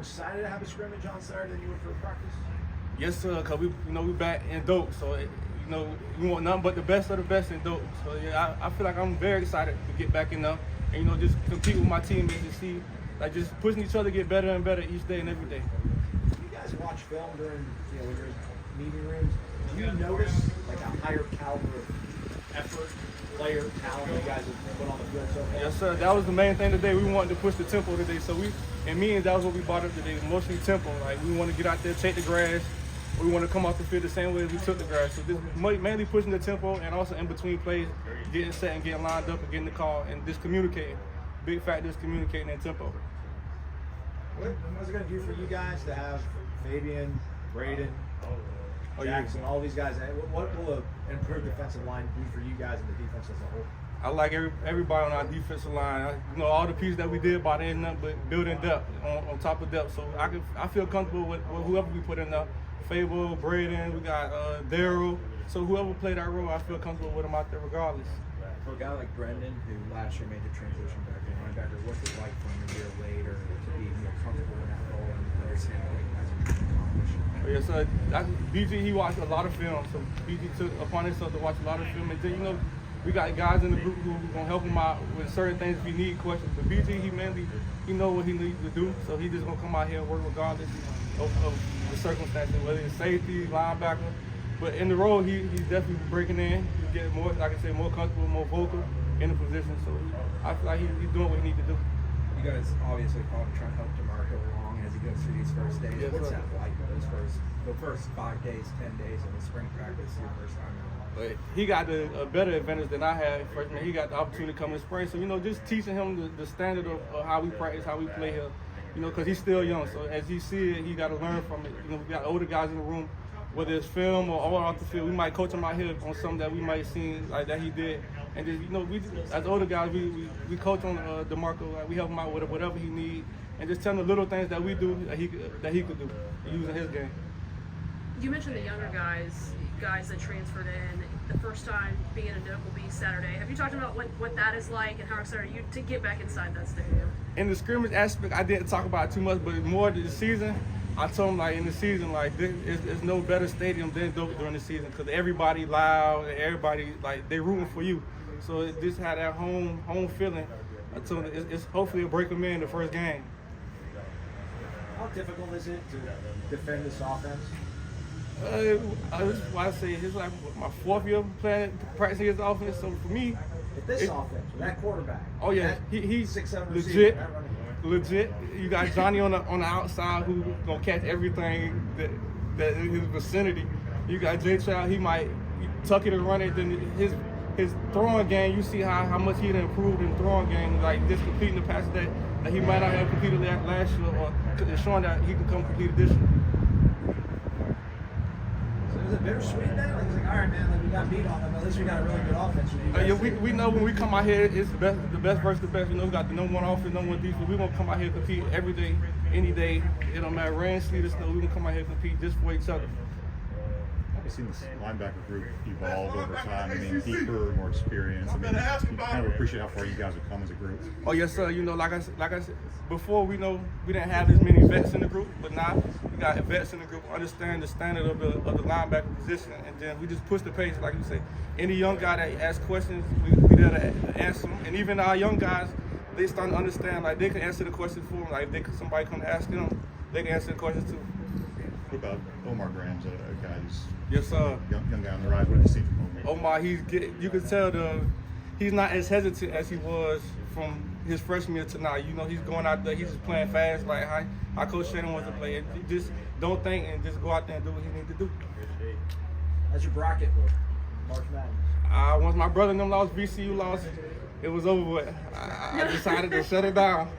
Excited to have a scrimmage on Saturday than you were for practice? Yes, sir. Cause we back in dope, so we want nothing but the best of the best in dope. So yeah, I feel like I'm very excited to get back in there and just compete with my teammates and see just pushing each other to get better and better each day and every day. You guys watch film during when you're in meeting rooms. Do you notice like a higher caliber of effort, player talent you guys have put on the field so far? Yes, sir. That was the main thing today. We wanted to push the tempo today. So in meetings, that was what we brought up today, mostly tempo. Like we want to get out there, take the grass. We want to come off the field the same way as we took the grass. So this mainly pushing the tempo and also in between plays, getting set and getting lined up and getting the call and just communicating. Big factor is communicating in tempo. What's it going to do for you guys to have Fabian, Braden, Jackson, all these guys? What will an improved defensive line do for you guys and the defense as a whole? I like everybody on our defensive line. All the pieces that we did by the end, nothing but building depth on top of depth. So I feel comfortable with whoever we put in there. Fable, Braden, we got Daryl. So whoever played that role, I feel comfortable with them out there regardless. For a guy like Brendan, who last year made the transition back to linebacker, what's it like for him a year later to be more comfortable in that role and understand what you guys are trying to accomplish? Yes, BG, he watched a lot of film, so BG took upon himself to watch a lot of film. And then, we got guys in the group who are going to help him out with certain things if he need questions. But BG, he know what he needs to do, so he just going to come out here and work regardless of the circumstances, whether it's safety, linebacker. But in the role, he's definitely breaking in. He's getting more, like I said, more comfortable, more vocal in the position. So I feel like he's doing what he needs to do. You guys obviously probably trying to help DeMarco along as he goes through these first days. Yes, What's sir. that like, the first 5 days, 10 days of the spring practice, your first time out? But he got a better advantage than I had freshman. He got the opportunity to come in spring. So, just teaching him the standard of how we practice, how we play here, because he's still young. So as he see it, he got to learn from it. We got older guys in the room, whether it's film or all off the field. We might coach him out here on something that we might see like that he did. And just, we as older guys, we coach on DeMarco. Like, we help him out with whatever he needs. And just tell him the little things that we do that he could do using his game. You mentioned the younger guys that transferred in. The first time being in Doak will be Saturday. Have you talked about what that is like and how excited are you to get back inside that stadium? In the scrimmage aspect, I didn't talk about it too much, but more the season, I told him in the season, there's no better stadium than Doak during the season because everybody loud, and everybody they rooting for you. So it just had that home feeling. I told him it's hopefully a break them in the first game. How difficult is it to defend this offense? I say it's like my 4th year practicing his offense. So for me, With this offense, with that quarterback. Oh yeah, he's 6'7" legit. You got Johnny on the outside who's gonna catch everything that in his vicinity. You got Jay Child, he might tuck it and run it. Then his throwing game, you see how much he done improved in the throwing game, just completing the passes that he might not have completed last year, or showing that he can come complete this year. Is it bittersweet then? It's like, all right, man, we got beat on them. At least we got a really good offense. We know when we come out here, it's the best versus the best. We know we got the number 1 offense, number 1 defense. We're going to come out here and compete every day, any day. It don't matter, rain, sleet, or snow. We're going to come out here and compete just for each other. I've seen this linebacker group evolve over time. Deeper, more experience. You kind of appreciate how far you guys have come as a group. Oh yes, sir. Like I said before, we didn't have as many vets in the group, but now we got vets in the group, understand the standard of the linebacker position, and then we just push the pace, like you say. Any young guy that asks questions, we there to answer them, and even our young guys, they start to understand they can answer the questions for them. If somebody come ask them, they can answer the questions too. What about Omar Graham's a guy who's yes, sir. young guy on the rise? What do you see from Omar? You can tell he's not as hesitant as he was from his freshman year to now. He's going out there, he's just playing fast like how Coach Shannon wants to play. And just don't think and just go out there and do what he needs to do. How's your bracket look? March Madness. Once my brother and them lost, VCU lost, it was over with. I decided to shut it down.